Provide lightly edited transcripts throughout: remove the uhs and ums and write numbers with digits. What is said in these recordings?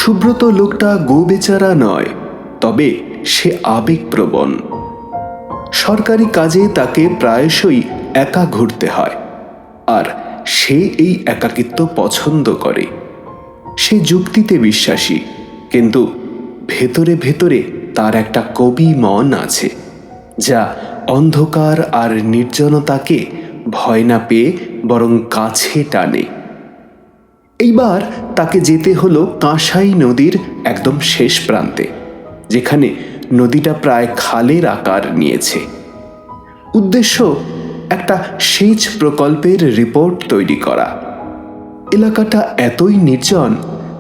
সুব্রত লোকটা গোবেচারা নয়, তবে সে আবেগপ্রবণ। সরকারি কাজে তাকে প্রায়শই একা ঘুরতে হয়, আর সে এই একাকিত্ব পছন্দ করে। সে যুক্তিতে বিশ্বাসী, কিন্তু ভেতরে ভেতরে তার একটা কবি মন আছে, যা অন্ধকার আর নির্জনতাকে ভয় না পেয়ে বরং কাছে টানে। এইবার তাকে যেতে হলো কাঁসাই নদীর একদম শেষ প্রান্তে, যেখানে নদীটা প্রায় খালের আকার নিয়েছে। উদ্দেশ্য একটা সেচ প্রকল্পের রিপোর্ট তৈরি করা। এলাকাটা এতই নির্জন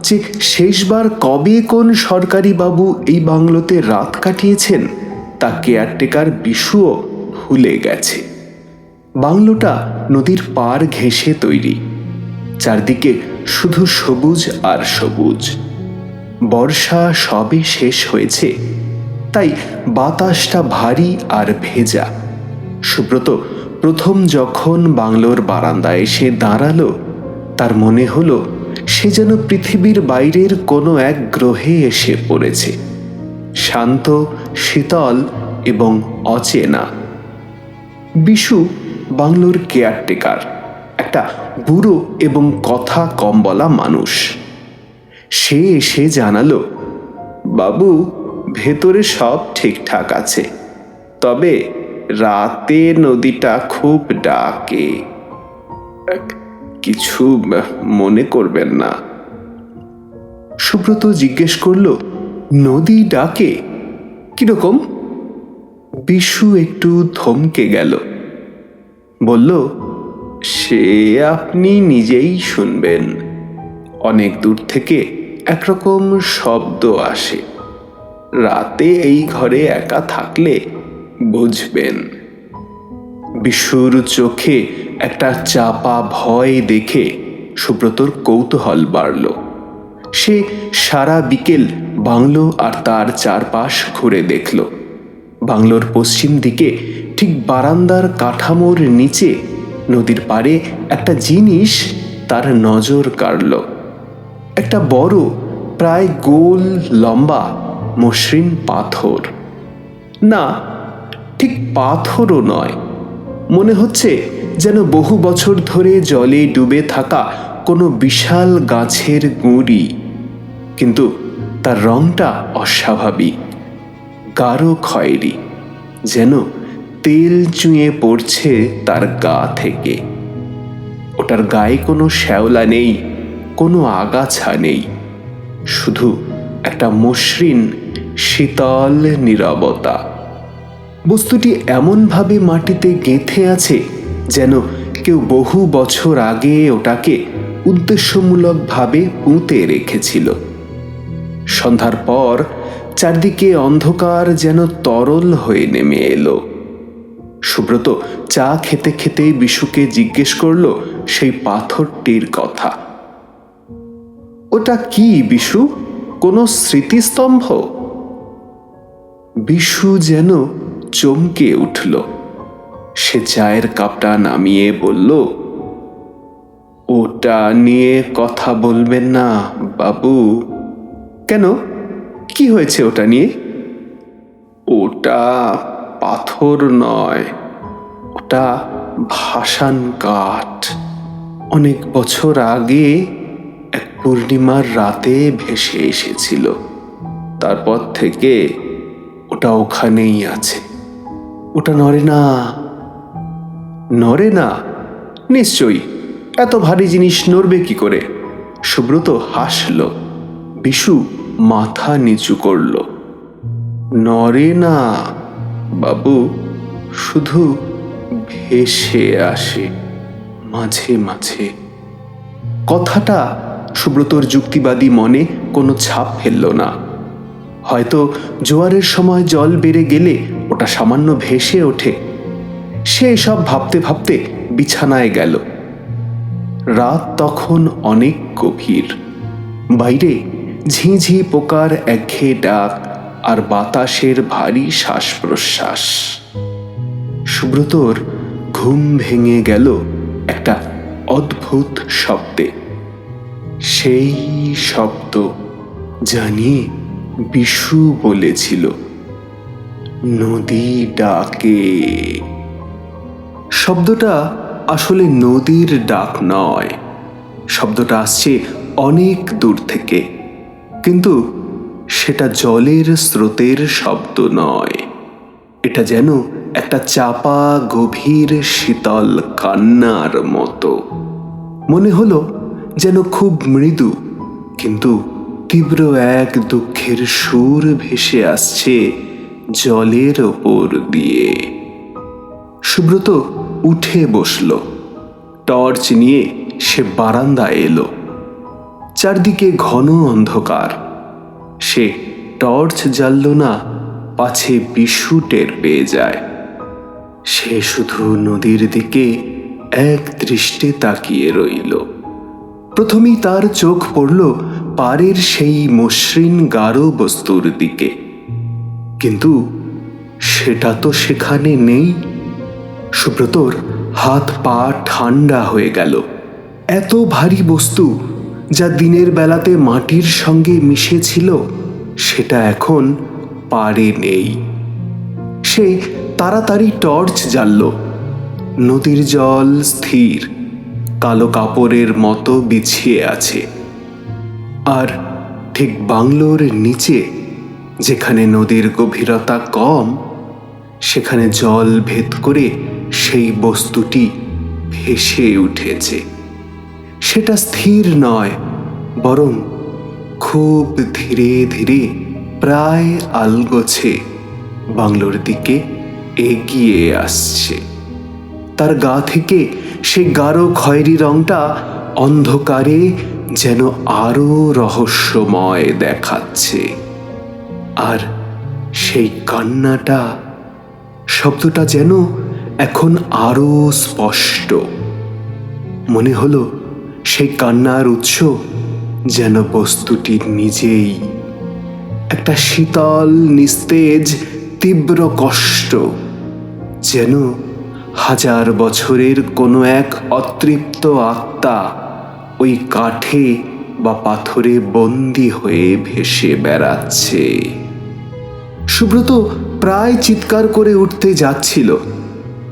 যে শেষবার কবে কোন সরকারি বাবু এই বাংলোতে রাত কাটিয়েছেন তা কেয়ারটেকার বিশুও ভুলে গেছে। বাংলোটা নদীর পাড় ঘেঁষে তৈরি, চারদিকে শুধু সবুজ আর সবুজ। বর্ষা সবে শেষ হয়েছে, তাই বাতাসটা ভারী আর ভেজা। সুব্রত প্রথম যখন বাংলোর বারান্দায় এসে দাঁড়ালো, তার মনে হলো সে যেন পৃথিবীর বাইরের কোনো এক গ্রহে এসে পড়েছে, শান্ত, শীতল এবং অচেনা। বিশু বাংলোর কেয়ারটেকার, একটা বুড়ো এবং কথা কম বলা মানুষ। সে এসে জানালো, বাবু, ভেতরে সব ঠিকঠাক আছে, তবে রাতে নদীটা খুব ডাকে। কিছু মনে করবেন না। সুব্রত জিজ্ঞেস করলো, নদী ডাকে কিরকম? বিশু একটু থমকে গেল, বলল, সে আপনি নিজেই শুনবেন। অনেক দূর থেকে একরকম শব্দ আসে। রাতে এই ঘরে একা থাকলে বুঝবেন। বিশুর চোখে একটা চাপা ভয় দেখে সুব্রতর কৌতূহল বাড়ল। সে সারা বিকেল বাংলো আর তার চারপাশ ঘুরে দেখল। বাংলোর পশ্চিম দিকে ঠিক বারান্দার কাঠামোর নিচে নদীর পাড়ে একটা জিনিস তার নজর কাড়ল। একটা বড়, প্রায় গোল লম্বা মসৃণ পাথর। না, ঠিক পাথরও নয়, মনে হচ্ছে যেন বহু বছর ধরে জলে ডুবে থাকা কোনো বিশাল গাছের গুঁড়ি, কিন্তু তার রংটা অস্বাভাবিক, গাঢ় খয়েরি, যেন তেল চুঁয়ে পড়ছে তার গা থেকে। ওটার গায়ে কোনো শ্যাওলা নেই, কোনো আগাছা নেই, শুধু একটা মসৃণ শীতল নীরবতা। বস্তুটি এমনভাবে মাটিতে গেঁথে আছে যেন কেউ বহু বছর আগে ওটাকে উদ্দেশ্যমূলকভাবে পুঁতে রেখেছিল। সন্ধ্যার পর চারদিকে অন্ধকার যেন তরল হয়ে নেমে এলো। সুব্রত চা খেতে খেতে বিশুকে জিজ্ঞেস করলো সেই পাথরটির কথা। ওটা কি বিশু, কোনো স্মৃতিস্তম্ভ? বিশু যেন চমকে উঠল। সে চায়ের কাপটা নামিয়ে বলল, ওটা নিয়ে কথা বলবেন না বাবু। কেন, কি হয়েছে ওটা নিয়ে? ওটা পাথর নয়, ওটা ভাসান কাঠ। অনেক বছর আগে এক পূর্ণিমার রাতে ভেসে এসেছিল। তারপর থেকে ওটা ওখানেই আছে। ওটা নড়ে না। নড়ে না? নিশ্চয়ই, এত ভারী জিনিস নড়বে কি করে? সুব্রত হাসল। বিশু মাথা নিচু করল। নড়ে না বাবু, শুধু ভেসে আসে মাঝে মাঝে। কথাটা সুব্রতর যুক্তিবাদী মনে কোনো ছাপ ফেলল না। হয়তো জোয়ারের সময় জল বেড়ে গেলে ওটা সামান্য ভেসে ওঠে। সে সব ভাবতে ভাবতে বিছানায় গেল। রাত তখন অনেক গভীর। বাইরে ঝিঁঝি পোকার একঘেয়ে ডাক আর বাতাসের ভারী শ্বাস প্রশ্বাস। সুব্রতর ঘুম ভেঙে গেল একটা অদ্ভুত শব্দে। সেই শব্দ জানি বিশু বলেছিল, নদী ডাকে। শব্দটা আসলে নদীর ডাক নয়, শব্দটা আসছে অনেক দূর থেকে, কিন্তু সেটা জলের স্রোতের শব্দ নয়। এটা যেন একটা চাপা গভীর শীতল কান্নার মতো। মনে হলো যেন খুব মৃদু কিন্তু তীব্র এক দুঃখের সুর ভেসে আসছে জলের ওপর দিয়ে। সুব্রত উঠে বসল, টর্চ নিয়ে সে বারান্দায় এলো। চারদিকে ঘন অন্ধকার। সে টর্চ জ্বালল না, পাছে বিশু টের পেয়ে যায়। সে শুধু নদীর দিকে এক দৃষ্টে তাকিয়ে রইল। প্রথমেই তার চোখ পড়ল পাড়ের সেই মসৃণ গাঢ় বস্তুর দিকে, কিন্তু সেটা তো সেখানে নেই। সুব্রতর হাত পা ঠান্ডা হয়ে গেল। এত ভারী বস্তু যা দিনের বেলাতে মাটির সঙ্গে মিশেছিল, সেটা এখন পাড়ে নেই। সে তাড়াতাড়ি টর্চ জ্বালল। নদীর জল স্থির, কালো কাপড়ের মতো বিছিয়ে আছে। আর ঠিক বাংলোর নিচে, যেখানে নদীর গভীরতা কম, সেখানে জল ভেদ করে সেই বস্তুটি ভেসে উঠেছে। সেটা স্থির নয়, বরং খুব ধীরে ধীরে, প্রায় আলগোছে বাংলোর দিকে এগিয়ে আসছে। তার গা থেকে সেই গাঢ় খয়েরি রংটা অন্ধকারে যেন আরো রহস্যময় দেখাচ্ছে। আর সেই কান্নাটা, শব্দটা যেন এখন আরো স্পষ্ট। মনে হলো সেই কান্নার উৎস যেন বস্তুটি নিজেই, একটা শীতল নিস্তেজ তীব্র কষ্ট, যেন হাজার বছরের কোনো এক অতৃপ্ত আত্মা ওই কাঠে বা পাথরে বন্দী হয়ে ভেসে বেড়াচ্ছে। সুব্রত প্রায় চিৎকার করে উঠতে যাচ্ছিল,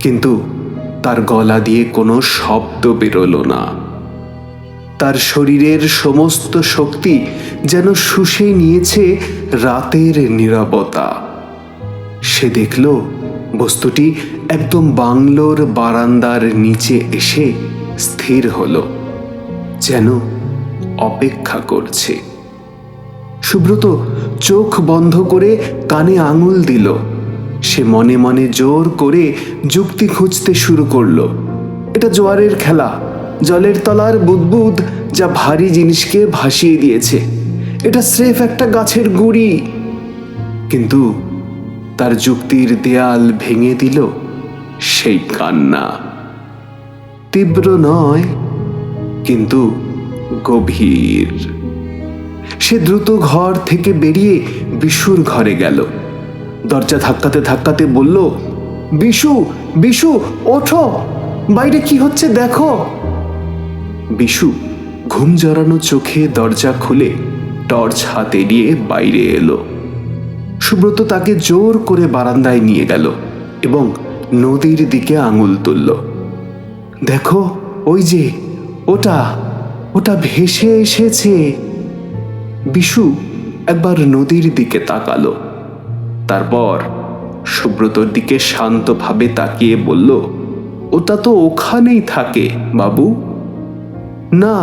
কিন্তু তার গলা দিয়ে কোনো শব্দ বেরোলো না। তার শরীরের সমস্ত শক্তি যেন শুষে নিয়েছে রাতের নীরবতা। সে দেখল বস্তুটি একদম বাংলোর বারান্দার নিচে এসে স্থির হলো, যেন অপেক্ষা করছে। সুব্রত চোখ বন্ধ করে কানে আঙুল দিল। সে মনে মনে জোর করে যুক্তি খুঁজতে শুরু করলো। এটা জোয়ারের খেলা, জলের তলার বুদবুদ যা ভারী জিনিসকে ভাসিয়ে দিয়েছে। এটা স্রেফ একটা গাছের গুঁড়ি। কিন্তু তার যুক্তির দেয়াল ভেঙে দিল সেই কান্না। তীব্র নয়, কিন্তু গভীর। সে দ্রুত ঘর থেকে বেরিয়ে বিশুর ঘরে গেল। দরজা ধাক্কাতে ধাক্কাতে বলল, বিশু, বিশু, ওঠো, বাইরে কি হচ্ছে দেখো। বিশু ঘুম জড়ানো চোখে দরজা খুলে টর্চ হাতে নিয়ে বাইরে এলো। সুব্রত তাকে জোর করে বারান্দায় নিয়ে গেল এবং নদীর দিকে আঙুল তুলল। দেখো, ওই যে ওটা, ওটা ভেসে এসেছে। বিশু একবার নদীর দিকে তাকালো, তারপর সুব্রতর দিকে শান্তভাবে তাকিয়ে বলল, ওটা তো ওখানেই থাকে বাবু। না,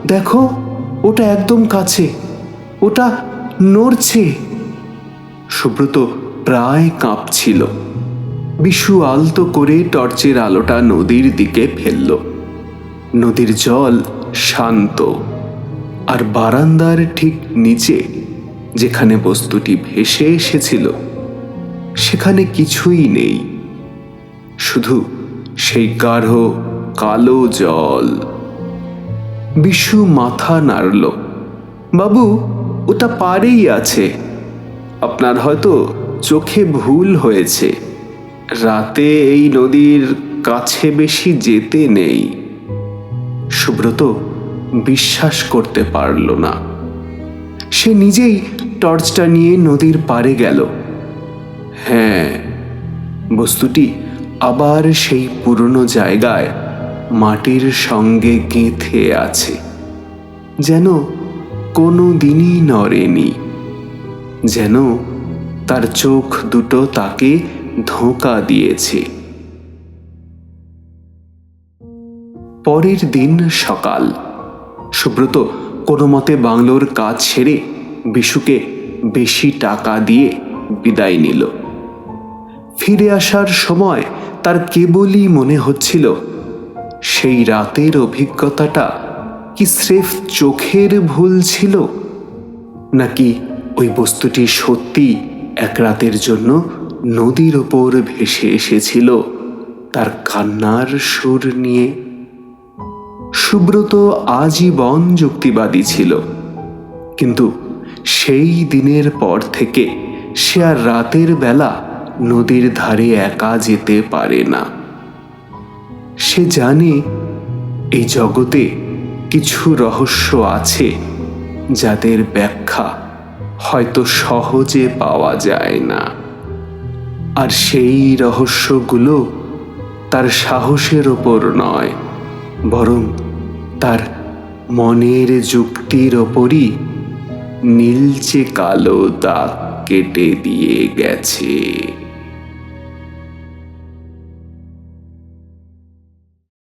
দেখো, ওটা একদম কাছে, ওটা নড়ছে। সুব্রত প্রায় কাঁপছিল। বিশু আলতো করে টর্চের আলোটা নদীর দিকে ফেলল। নদীর জল শান্ত, আর বারান্দার ঠিক নিচে, যেখানে বস্তুটি ভেসে এসেছিল, সেখানে কিছুই নেই, শুধু সেই গাঢ় কালো জল। বিশু মাথা নাড়ল। বাবু, ওটা পাড়েই আছে। আপনার হয়তো চোখে ভুল হয়েছে। রাতে এই নদীর কাছে বেশি যেতে নেই। সুব্রত বিশ্বাস করতে পারল না। সে নিজেই টর্চটা নিয়ে নদীর পাড়ে গেল। হ্যাঁ, বস্তুটি আবার সেই পুরনো জায়গায় মাটির সঙ্গে গেঁথে আছে, যেন কোনো দিনই নড়েনি, যেন তার চোখ দুটো তাকে ধোঁকা দিয়েছে। পরের দিন সকাল, সুব্রত কোনো মতে বাংলোর কাজ ছেড়ে বিশুকে বেশি টাকা দিয়ে বিদায় নিল। ফিরে আসার সময় তার কেবলই মনে হচ্ছিল সেই রাতের অভিজ্ঞতাটা কি স্রেফ চোখের ভুল ছিল, নাকি ওই বস্তুটি সত্যি এক রাতের জন্য নদীর ওপর ভেসে এসেছিল তার কান্নার সুর নিয়ে। সুব্রত আজীবন যুক্তিবাদী ছিল, কিন্তু সেই দিনের পর থেকে সে আর রাতের বেলা নদীর ধারে একা যেতে পারে না। সে জানে এই জগতে কিছু রহস্য আছে যাদের ব্যাখ্যা হয়তো সহজে পাওয়া যায় না, আর সেই রহস্যগুলো তার সাহসের ওপর নয়, বরং তার মনের যুক্তির ওপরই নীলচে কালো দাগ কেটে দিয়ে গেছে।